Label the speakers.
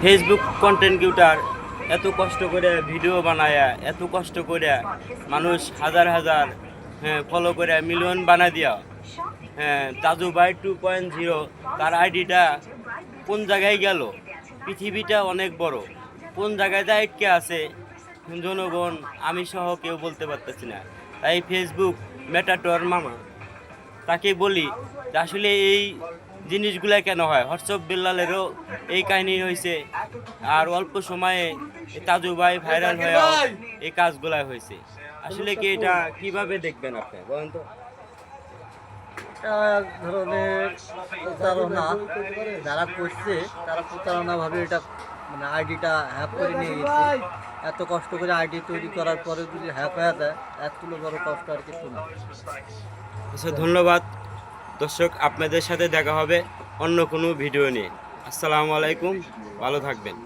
Speaker 1: Facebook content creator এত কষ্ট করে ভিডিও বানায়, এত কষ্ট করে মানুষ হাজার হাজার ফলো করে মিলিয়ন বানা দিয়া, তাজু বাই 2.0 তার আইডিটা কোন জায়গায় গেল? পৃথিবীটা অনেক বড়, কোন জায়গায় দায়িত্বে আছে জনগণ আমি সহ কেউ বলতে পারতেছি না। তাই ফেসবুক মেটাটর মামা তাকে বলি যে আসলে এই জিনিসগুলা কেন হয়? হর্ষব বিল্লালেরও এই কাহিনী হয়েছে, আর অল্প সময়ে তাজু ভাই ভাইরাল হয়ে এই কাজগুলা হয়েছে। আসলে কি এটা কিভাবে দেখবেন আপনি বলেন তো?
Speaker 2: এটা এক ধরনের প্রতারণা। যারা করছে তারা প্রতারণাভাবে এটা মানে আইডিটা হ্যাক করে নিয়ে গেছে। এত কষ্ট করে আইডি তৈরি করার পরে যদি হ্যাক হয়ে যায়, এত তুলো বড় কষ্ট আর কিছু না।
Speaker 1: আচ্ছা, ধন্যবাদ দর্শক, আপনাদের সাথে দেখা হবে অন্য কোনো ভিডিও নিয়ে। আসসালামু আলাইকুম, ভালো থাকবেন।